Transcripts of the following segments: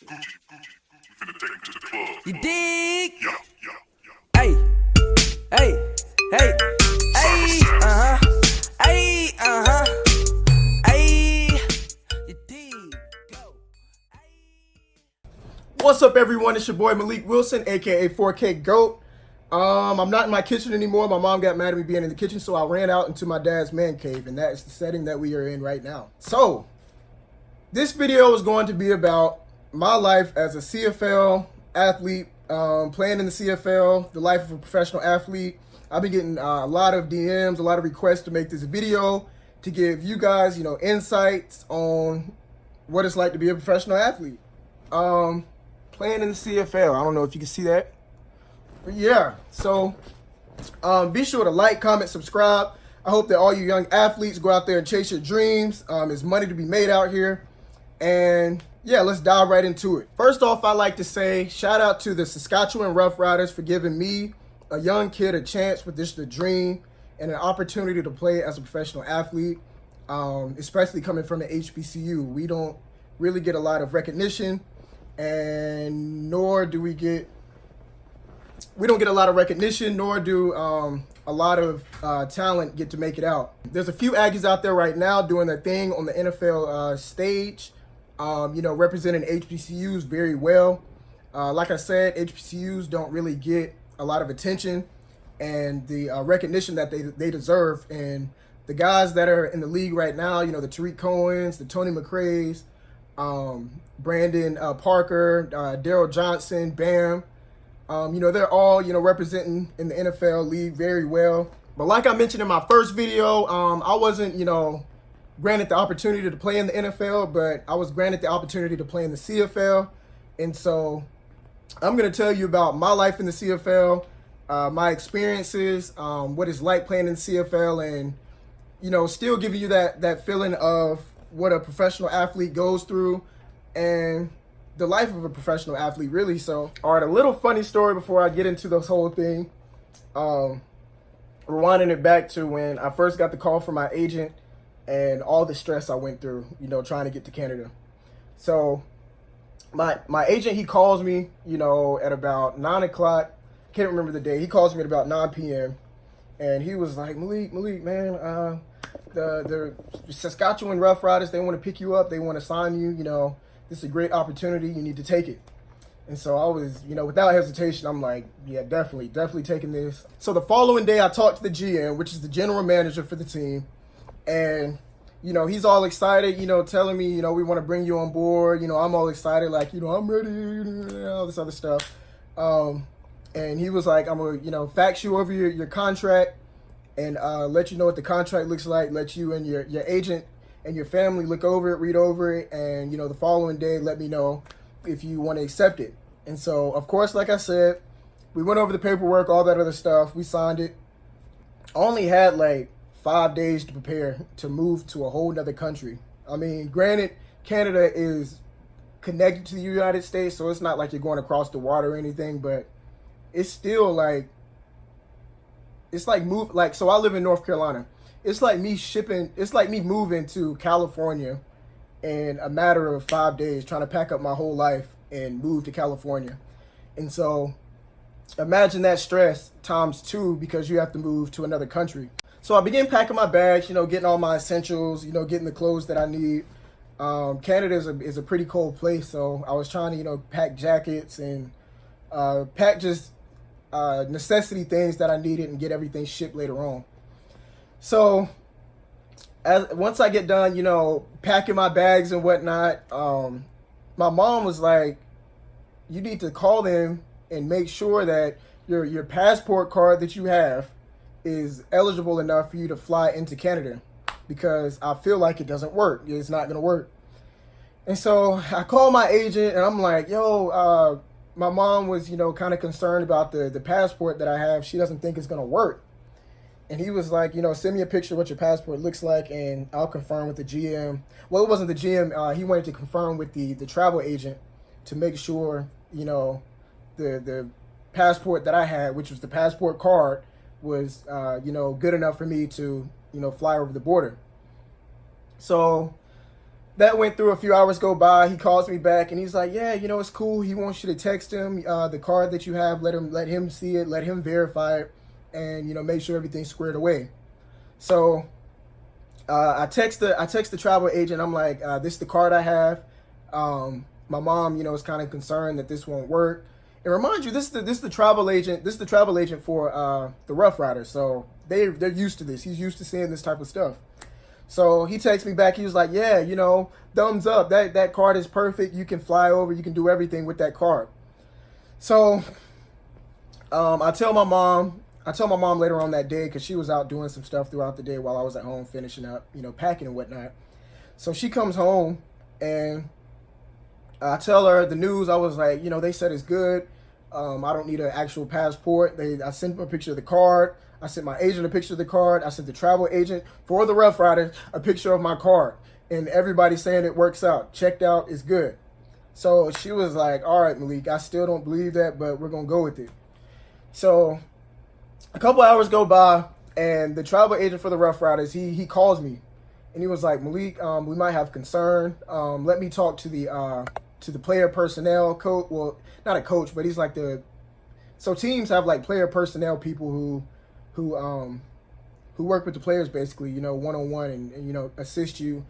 Gucci, we finna take him to the club. You dig? Yeah. Hey, hey, hey, hey, hey, hey. You dig? Go. What's up, everyone? It's your boy Malik Wilson, aka 4K Goat. I'm not in my kitchen anymore. My mom got mad at me being in the kitchen, so I ran out into my dad's man cave, and that is the setting that we are in right now. So, this video is going to be about my life as a CFL athlete, playing in the CFL, the life of a professional athlete. I've been getting a lot of DMs, a lot of requests to make this video to give you guys, insights on what it's like to be a professional athlete. Playing in the CFL. I don't know if you can see that. But yeah, so be sure to like, comment, subscribe. I hope that all you young athletes go out there and chase your dreams. There's money to be made out here. And yeah, let's dive right into it. First off, I like to say shout out to the Saskatchewan Roughriders for giving me, a young kid, a chance with this, the dream, and an opportunity to play as a professional athlete, especially coming from the HBCU. We don't really get a lot of recognition, and nor do we don't get a lot of recognition, nor do a lot of talent get to make it out. There's a few Aggies out there right now doing their thing on the NFL stage, representing HBCUs very well. Like I said, HBCUs don't really get a lot of attention and the recognition that they deserve. And the guys that are in the league right now, the Tariq Cohens, the Tony McRae's, Brandon Parker, Daryl Johnson, Bam, they're all, representing in the NFL league very well. But like I mentioned in my first video, I wasn't, granted the opportunity to play in the NFL, but I was granted the opportunity to play in the CFL. And so I'm going to tell you about my life in the CFL, my experiences, what it's like playing in the CFL, and, still giving you that feeling of what a professional athlete goes through and the life of a professional athlete, really. So, all right, a little funny story before I get into this whole thing. Rewinding it back to when I first got the call from my agent and all the stress I went through, trying to get to Canada. So my agent, he calls me, at about 9 o'clock. Can't remember the day. He calls me at about 9 p.m. And he was like, Malik, man, the Saskatchewan Roughriders, they want to pick you up. They want to sign you. This is a great opportunity. You need to take it. And so I was, without hesitation, I'm like, yeah, definitely taking this. So the following day, I talked to the GM, which is the general manager for the team. And, he's all excited, telling me, we want to bring you on board. I'm all excited, like, I'm ready, all this other stuff. And he was like, I'm going to, fax you over your contract and let you know what the contract looks like, let you and your agent and your family look over it, read over it, and, the following day, let me know if you want to accept it. And so, of course, like I said, we went over the paperwork, all that other stuff. We signed it. I only had like 5 days to prepare to move to a whole nother country. I mean, granted, Canada is connected to the United States, so it's not like you're going across the water or anything, but it's still like, it's like so I live in North Carolina. It's like me moving to California in a matter of 5 days, trying to pack up my whole life and move to California. And so imagine that stress times 2 because you have to move to another country. So I began packing my bags, getting all my essentials, getting the clothes that I need. Canada is a pretty cold place, so I was trying to, pack jackets and pack just necessity things that I needed and get everything shipped later on. So once I get done, packing my bags and whatnot, my mom was like, you need to call them and make sure that your passport card that you have is eligible enough for you to fly into Canada, because I feel like it doesn't work. It's not going to work. And so I called my agent and I'm like, yo, my mom was, kind of concerned about the passport that I have. She doesn't think it's going to work. And he was like, send me a picture of what your passport looks like and I'll confirm with the GM. Well, it wasn't the GM. He wanted to confirm with the travel agent to make sure, the passport that I had, which was the passport card, was, good enough for me to, fly over the border. So that went through. A few hours go by. He calls me back and he's like, yeah, you know, it's cool. He wants you to text him the card that you have. Let him see it. Let him verify it, and you know, make sure everything's squared away. So I text the travel agent. I'm like, this is the card I have. My mom, you know, is kind of concerned that this won't work. And remind you, this is the travel agent. This is the travel agent for the Rough Riders. So they're used to this. He's used to seeing this type of stuff. So he texts me back. He was like, yeah, you know, thumbs up. That card is perfect. You can fly over. You can do everything with that card. So I tell my mom later on that day, because she was out doing some stuff throughout the day while I was at home finishing up, you know, packing and whatnot. So she comes home and I tell her the news. I was like, you know, they said it's good. I don't need an actual passport. I sent them a picture of the card. I sent my agent a picture of the card. I sent the travel agent for the Rough Riders a picture of my card. And everybody's saying it works out. Checked out, it's good. So she was like, all right, Malik, I still don't believe that, but we're going to go with it. So a couple hours go by, and the travel agent for the Rough Riders, he calls me. And he was like, Malik, we might have concern. Let me talk to the player personnel coach. Well, not a coach, but he's like so teams have like player personnel people who work with the players basically, you know, one-on-one and you know, assist you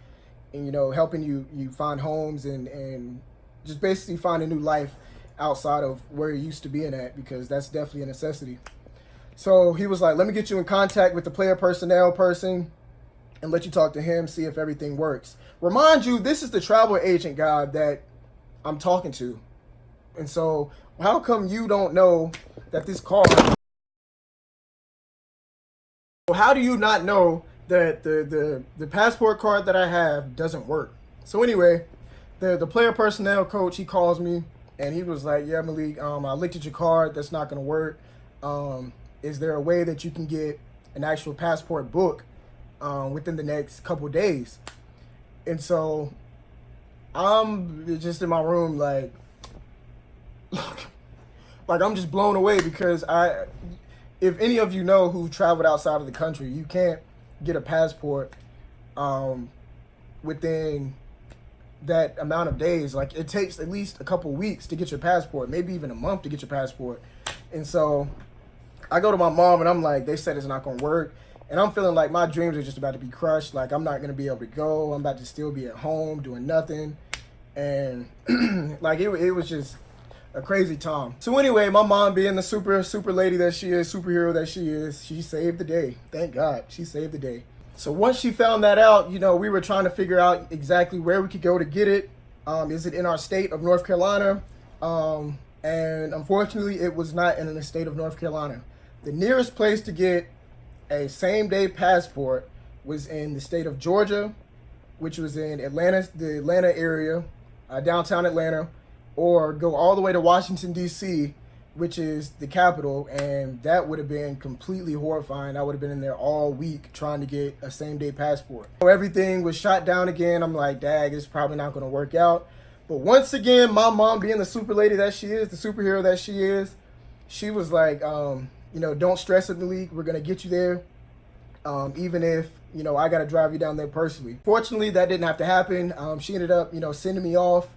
and, you know, helping you find homes and just basically find a new life outside of where you're used to being at, because that's definitely a necessity. So he was like, let me get you in contact with the player personnel person and let you talk to him, see if everything works. Remind you, this is the travel agent guy that I'm talking to. And so how come you don't know that this card... How do you not know that the passport card that I have doesn't work? So anyway, the player personnel coach, he calls me and he was like, yeah, Malik, I looked at your card. That's not going to work. Is there a way that you can get an actual passport book within the next couple days? And so I'm just in my room like I'm just blown away, because if any of you know who traveled outside of the country, you can't get a passport within that amount of days. Like, it takes at least a couple weeks to get your passport, maybe even a month to get your passport. And so I go to my mom and I'm like, they said it's not going to work. And I'm feeling like my dreams are just about to be crushed. Like, I'm not going to be able to go. I'm about to still be at home doing nothing. And like, it was just a crazy time. So anyway, my mom, being the super lady that she is, superhero that she is, she saved the day. Thank God, she saved the day. So once she found that out, you know, we were trying to figure out exactly where we could go to get it. Is it in our state of North Carolina? And unfortunately, it was not in the state of North Carolina. The nearest place to get a same-day passport was in the state of Georgia, which was in Atlanta, the Atlanta area, downtown Atlanta, or go all the way to Washington, D.C., which is the capital, and that would have been completely horrifying. I would have been in there all week trying to get a same-day passport. So everything was shot down again. I'm like, dag, it's probably not going to work out. But once again, my mom, being the super lady that she is, the superhero that she is, she was like, you know, don't stress it, Malik. We're going to get you there, even if, you know, I got to drive you down there personally. Fortunately, that didn't have to happen. She ended up, you know, sending me off.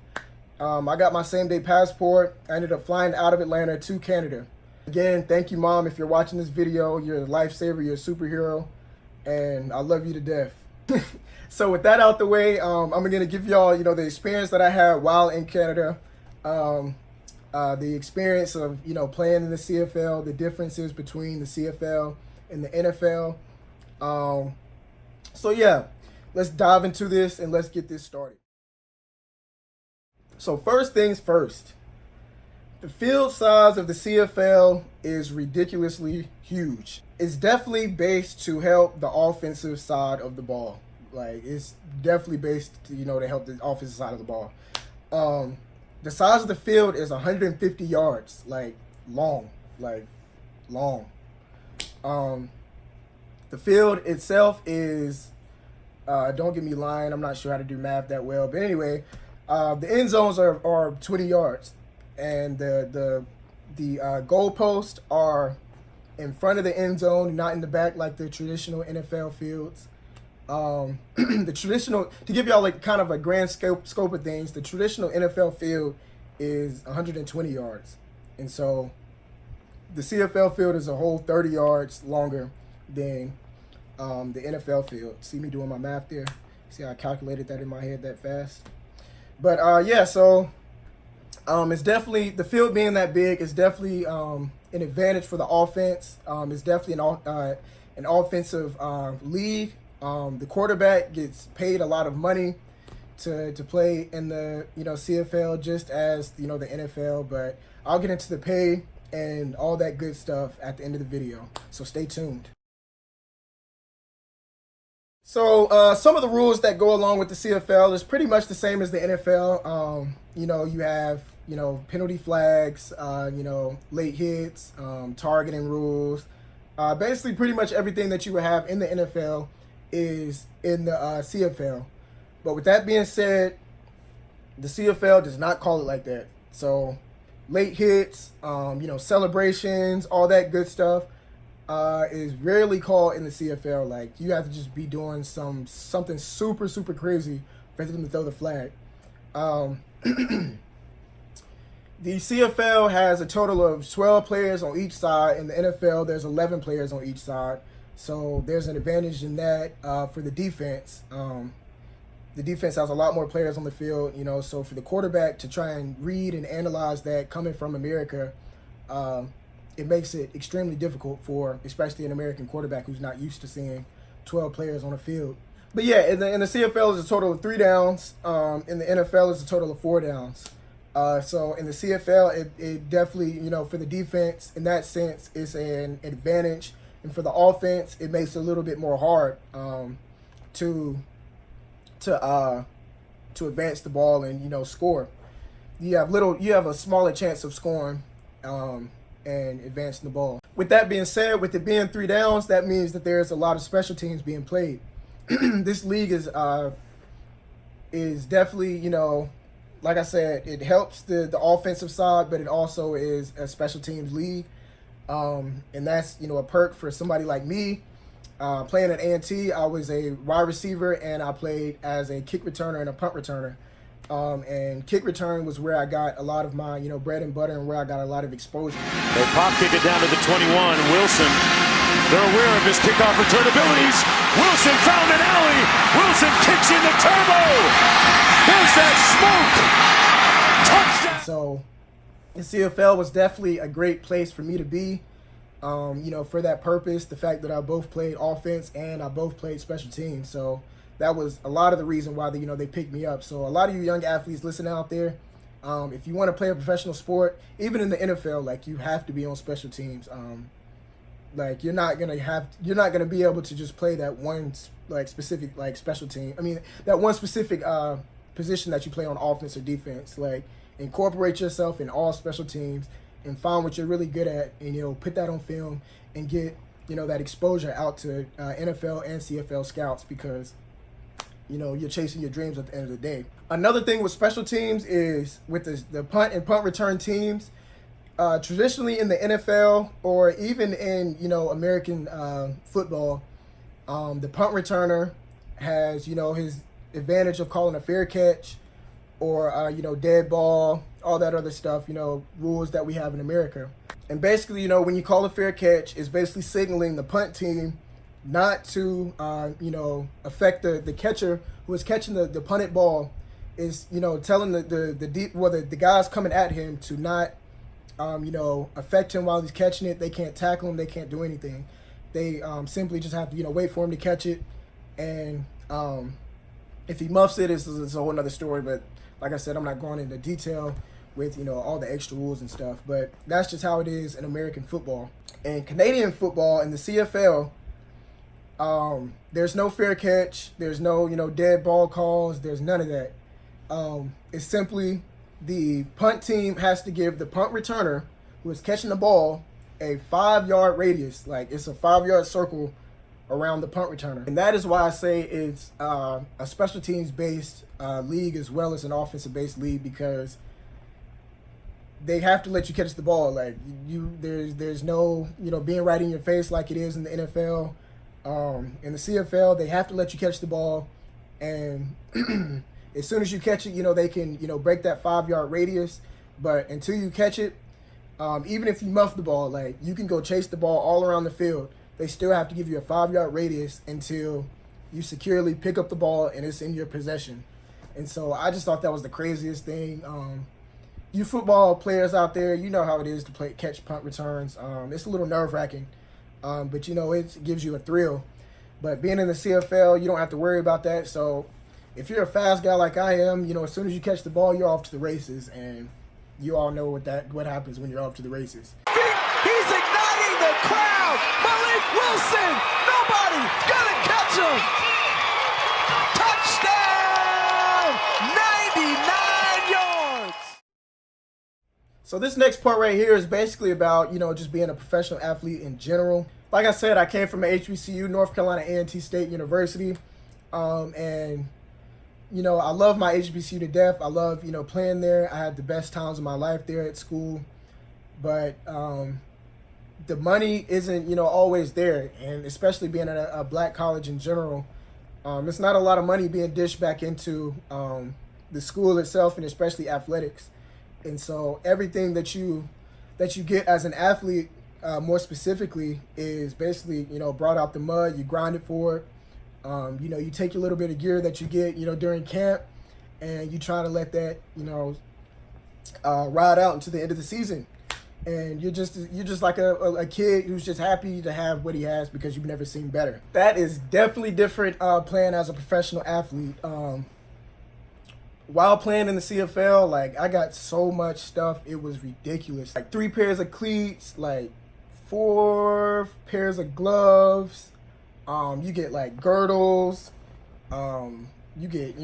I got my same-day passport. I ended up flying out of Atlanta to Canada. Again, thank you, Mom. If you're watching this video, you're a lifesaver, you're a superhero, and I love you to death. So with that out the way, I'm going to give y'all, you know, the experience that I had while in Canada, the experience of, you know, playing in the CFL, the differences between the CFL and the NFL. So yeah, let's dive into this and let's get this started. So first things first, the field size of the CFL is ridiculously huge. It's definitely based to help the offensive side of the ball. Like, it's definitely based to, you know, to help the offensive side of the ball. The size of the field is 150 yards, like long. The field itself is, don't get me lying, I'm not sure how to do math that well, but anyway, the end zones are 20 yards, and the goalposts are in front of the end zone, not in the back like the traditional NFL fields. The traditional, to give y'all like kind of a grand scope of things, the traditional NFL field is 120 yards. And so the CFL field is a whole 30 yards longer than the NFL field. See me doing my math there? See how I calculated that in my head that fast? But yeah, so it's definitely, the field being that big is definitely an advantage for the offense. It's definitely an offensive league. The quarterback gets paid a lot of money to play in the CFL, just as the NFL. But I'll get into the pay and all that good stuff at the end of the video, so stay tuned. So some of the rules that go along with the CFL is pretty much the same as the NFL. You have penalty flags, late hits, targeting rules. Basically, pretty much everything that you would have in the NFL is in the CFL. But with that being said, the CFL does not call it like that. So late hits, celebrations, all that good stuff is rarely called in the CFL. Like, you have to just be doing something super, super crazy for them to throw the flag. The CFL has a total of 12 players on each side. In the NFL, there's 11 players on each side. So there's an advantage in that for the defense. The defense has a lot more players on the field, so for the quarterback to try and read and analyze that coming from America, it makes it extremely difficult for especially an American quarterback who's not used to seeing 12 players on the field. But yeah, in the CFL is a total of 3 downs. In the NFL is a total of 4 downs. So in the CFL, it definitely, for the defense, in that sense, is an advantage. And for the offense, it makes it a little bit more hard to advance the ball and score. You have a smaller chance of scoring and advancing the ball. With that being said, with it being 3 downs, that means that there's a lot of special teams being played. This league is definitely, like I said, it helps the offensive side, but it also is a special teams league. And that's, a perk for somebody like me. Playing at A&T, I was a wide receiver, and I played as a kick returner and a punt returner. And kick return was where I got a lot of my, bread and butter, and where I got a lot of exposure. They pop kick it down to the 21. Wilson, they're aware of his kickoff return abilities. Wilson found an alley. Wilson kicks in the turbo. There's that smoke. Touchdown. So the CFL was definitely a great place for me to be. For that purpose, the fact that I both played offense and I both played special teams. So that was a lot of the reason why they picked me up. So a lot of you young athletes listening out there, if you want to play a professional sport, even in the NFL, like, you have to be on special teams. Like, you're not gonna be able to just play that one specific special team. I mean, that one specific position that you play on offense or defense. Like, incorporate yourself in all special teams and find what you're really good at, and put that on film and get that exposure out to NFL and CFL scouts, because you're chasing your dreams at the end of the day. Another thing with special teams is with the punt and punt return teams. Traditionally in the NFL, or even in American football, the punt returner has his advantage of calling a fair catch, or dead ball, all that other stuff, rules that we have in America. And basically, when you call a fair catch, it's basically signaling the punt team not to affect the catcher who is catching the punted ball. Is telling the guys coming at him to not affect him while he's catching it. They can't tackle him, they can't do anything. They simply just have to wait for him to catch it, and if he muffs it, it's a whole nother story. But like I said, I'm not going into detail with all the extra rules and stuff, but that's just how it is in American football. And Canadian football, in the CFL, there's no fair catch, there's no dead ball calls, there's none of that. It's simply the punt team has to give the punt returner who is catching the ball a 5-yard radius. Like, it's a 5-yard circle around the punt returner. And that is why I say it's a special teams based league as well as an offensive based league, because they have to let you catch the ball. Like, there's no being right in your face like it is in the NFL. In the CFL, they have to let you catch the ball, and as soon as you catch it, they can, break that 5-yard radius. But until you catch it, even if you muff the ball, like, you can go chase the ball all around the field. They still have to give you a 5-yard radius until you securely pick up the ball and it's in your possession. And so I just thought that was the craziest thing. You football players out there, you know how it is to catch punt returns. It's a little nerve-wracking, but it gives you a thrill. But being in the CFL, you don't have to worry about that. So if you're a fast guy like I am, as soon as you catch the ball, you're off to the races, and you all know what happens when you're off to the races. He's igniting the crowd. Malik Wilson. Nobody's gonna catch him. Touchdown. 99 yards. So this next part right here is basically about, just being a professional athlete in general. Like I said, I came from a HBCU, North Carolina A&T State University. And I love my HBCU to death. I love, playing there. I had the best times of my life there at school. But the money isn't, always there. And especially being at a black college in general, it's not a lot of money being dished back into the school itself, and especially athletics. And so everything that you get as an athlete, more specifically, is basically, brought out the mud. You grind it for it. You take your little bit of gear that you get, during camp, and you try to let that, ride out until the end of the season. And you're just like a kid who's just happy to have what he has because you've never seen better. That is definitely different playing as a professional athlete. While playing in the CFL, like, I got so much stuff, it was ridiculous. Like 3 pairs of cleats, like 4 pairs of gloves. You get like girdles. You get,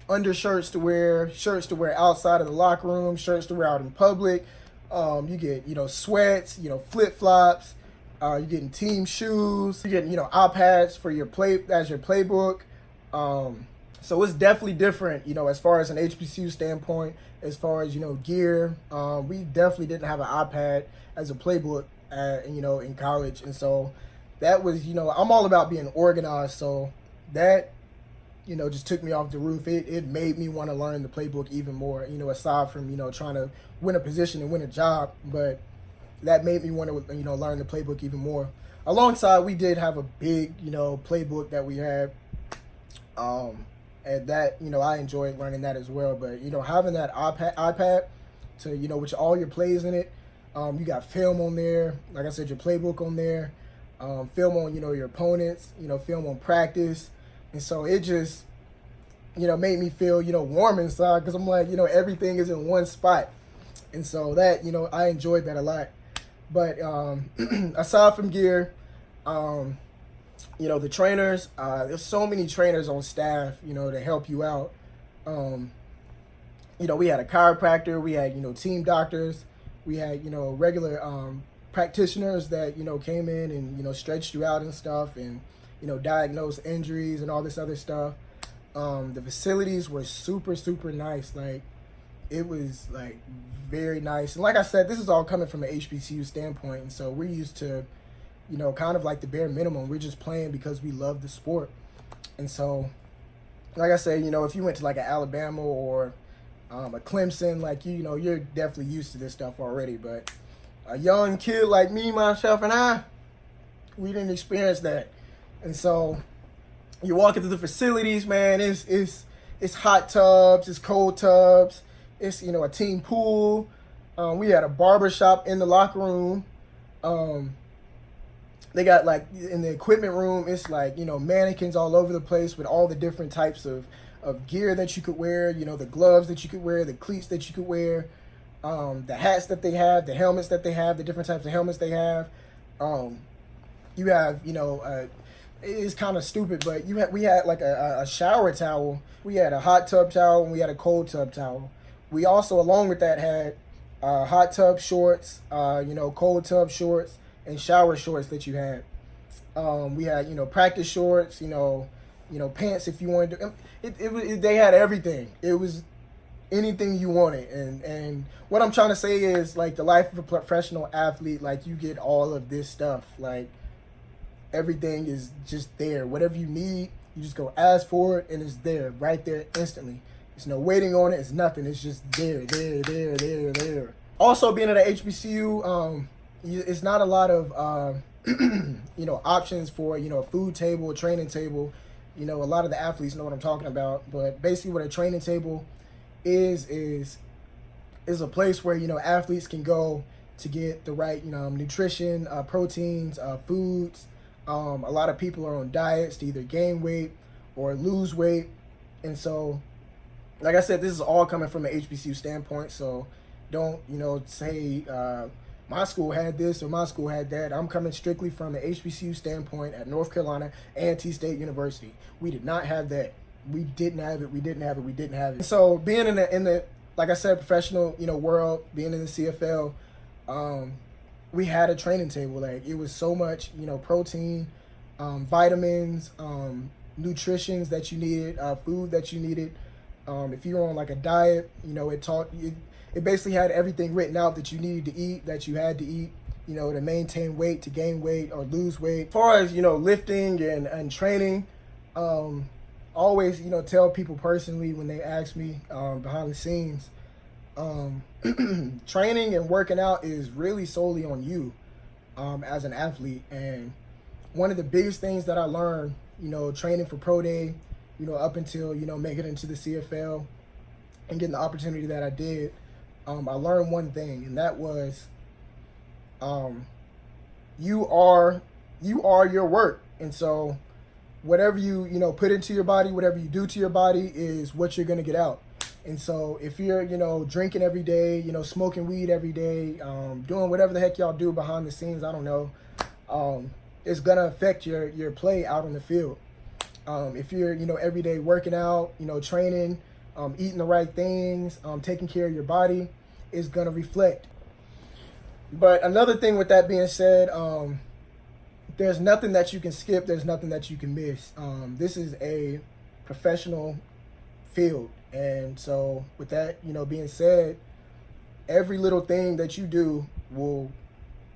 undershirts to wear, shirts to wear outside of the locker room, shirts to wear out in public. You get, sweats, flip-flops. You're getting team shoes. You're getting, iPads for your playbook. So it's definitely different, as far as an HBCU standpoint, as far as, gear. We definitely didn't have an iPad as a playbook, in college. And so that was, I'm all about being organized. So that, just took me off the roof. It made me want to learn the playbook even more, aside from, trying to win a position and win a job. But that made me want to, learn the playbook even more. Alongside, we did have a big, playbook that we had. And that, I enjoyed learning that as well. But, having that iPad to, with all your plays in it, you got film on there. Like I said, your playbook on there. Film on, your opponents, film on practice. And so it just, made me feel, warm inside, because I'm like, everything is in one spot. And so that, I enjoyed that a lot. But aside from gear, the trainers, there's so many trainers on staff, to help you out. We had a chiropractor, we had, team doctors, we had, regular practitioners that, came in and, stretched you out and stuff, and, diagnosed injuries and all this other stuff. The facilities were super, super nice. Like, it was, like, very nice. And like I said, this is all coming from an HBCU standpoint, and so we're used to, kind of like the bare minimum. We're just playing because we love the sport. And so, like I said, if you went to like an Alabama or a Clemson, like, you're definitely used to this stuff already. But a young kid like me, myself, and I, we didn't experience that. And so you walk into the facilities, man, it's hot tubs, it's cold tubs, it's, a team pool. We had a barber shop in the locker room. They got, like, in the equipment room, it's like, mannequins all over the place with all the different types of gear that you could wear, the gloves that you could wear, the cleats that you could wear, the hats that they have, the helmets that they have, the different types of helmets they have. You have, it's kind of stupid, but we had like a shower towel. We had a hot tub towel, and we had a cold tub towel. We also, along with that, had hot tub shorts, cold tub shorts, and shower shorts that you had. We had, practice shorts, pants if you wanted to. They had everything. It was anything you wanted. And what I'm trying to say is, like, the life of a professional athlete, like, you get all of this stuff. Like, everything is just there. Whatever you need, you just go ask for it, and it's there, right there instantly. There's no waiting on it. It's nothing. It's just there. Also, being at a HBCU, it's not a lot of options for a food table, a training table. A lot of the athletes know what I'm talking about. But basically, what a training table is a place where athletes can go to get the right nutrition, proteins, foods. A lot of people are on diets to either gain weight or lose weight, and so, like I said, this is all coming from an HBCU standpoint. So don't say my school had this or my school had that. I'm coming strictly from the HBCU standpoint at North Carolina A&T State University. We did not have that. We didn't have it. So being in the like I said, professional world, being in the CFL, we had a training table. Like, it was so much protein, vitamins, nutritions that you needed, food that you needed. If you were on like a diet, it basically had everything written out that you needed to eat, that you had to eat, to maintain weight, to gain weight or lose weight. As far as lifting and training, always tell people personally when they ask me behind the scenes, training and working out is really solely on you as an athlete. And one of the biggest things that I learned, training for pro day, up until making it into the CFL and getting the opportunity that I did, I learned one thing, and that was you are your work. And so whatever you put into your body, whatever you do to your body is what you're going to get out. And so if you're drinking every day, smoking weed every day, doing whatever the heck y'all do behind the scenes, I don't know, it's going to affect your play out on the field. If you're every day working out, training, eating the right things, taking care of your body, is going to reflect. But another thing with that being said, there's nothing that you can skip. There's nothing that you can miss. This is a professional field. And so with that, being said, every little thing that you do will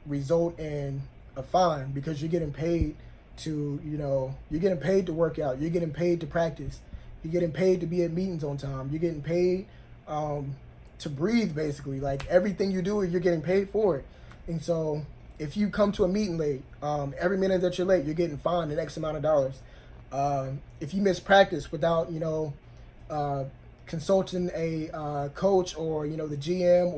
result in a fine, because you're getting paid to, you're getting paid to work out. You're getting paid to practice. You're getting paid to be at meetings on time. You're getting paid to breathe, basically. Like, everything you do, you're getting paid for it. And so if you come to a meeting late, every minute that you're late, you're getting fined an X amount of dollars. If you miss practice without, consulting a coach or, the GM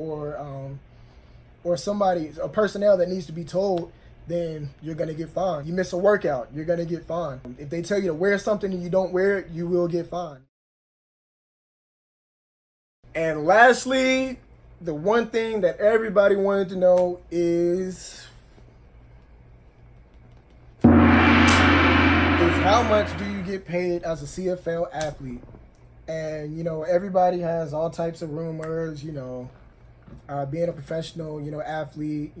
or somebody, a personnel that needs to be told, then you're going to get fined. You miss a workout, you're going to get fined. If they tell you to wear something and you don't wear it, you will get fined. And lastly, the one thing that everybody wanted to know is how much do you get paid as a CFL athlete? And, everybody has all types of rumors, being a professional, athlete,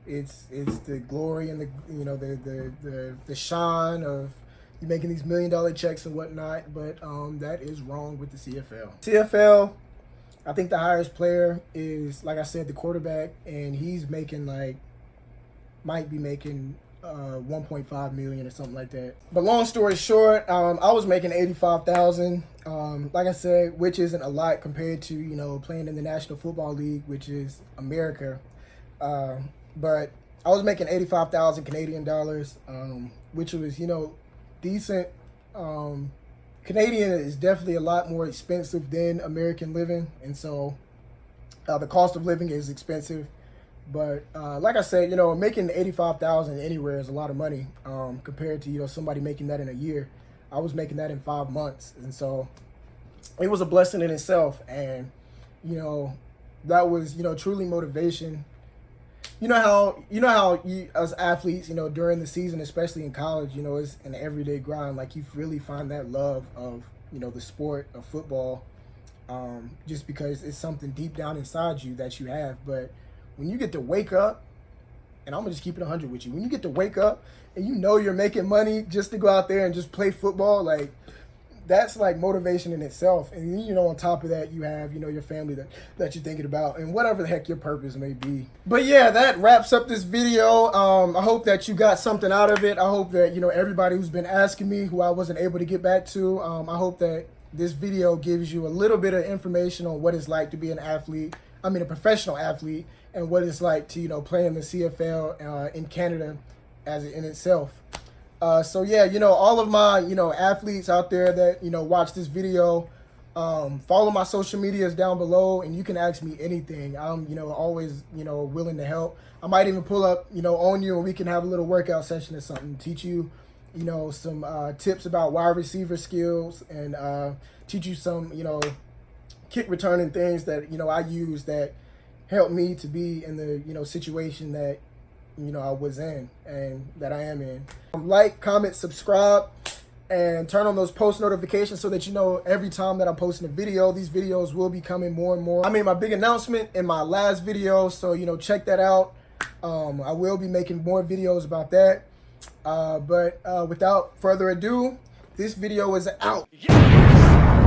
it's the glory and the shine of you making these $1 million checks and whatnot, but that is wrong with the CFL. CFL, I think the highest player is, like I said, the quarterback, and he's making might be making 1.5 million or something like that. But long story short, I was making 85,000. Like I said, which isn't a lot compared to playing in the National Football League, which is America. But I was making 85,000 Canadian dollars, which was decent. Canadian is definitely a lot more expensive than American living, and so the cost of living is expensive. But like I said, making 85,000 anywhere is a lot of money compared to somebody making that in a year. I was making that in 5 months, and so it was a blessing in itself. And that was truly motivation. You know how you, as athletes, during the season, especially in college, it's an everyday grind. Like, you really find that love of the sport of football, just because it's something deep down inside you that you have. But when you get to wake up, and I'm gonna just keep it 100 with you, when you get to wake up and you're making money just to go out there and just play football, like, that's like motivation in itself. And you know, on top of that, you have, you know, your family that you're thinking about, and whatever the heck your purpose may be. But yeah, that wraps up this video. I hope that you got something out of it. I hope that, you know, everybody who's been asking me, who I wasn't able to get back to, I hope that this video gives you a little bit of information on what it's like to be an athlete. I mean, a professional athlete, and what it's like to, you know, play in the CFL in Canada as in itself. So yeah, you know, all of my, you know, athletes out there that, you know, watch this video, follow my social medias down below, and you can ask me anything. I'm, you know, always, you know, willing to help. I might even pull up, you know, on you, and we can have a little workout session or something, teach you, you know, some tips about wide receiver skills, and teach you some, you know, kick returning things that, you know, I use that help me to be in the, you know, situation that, you know, I was in and that I am in. Like, comment, subscribe, and turn on those post notifications so that you know every time that I'm posting a video. These videos will be coming more and more. I made my big announcement in my last video, so, you know, check that out. I will be making more videos about that. But without further ado, this video is out. Yes!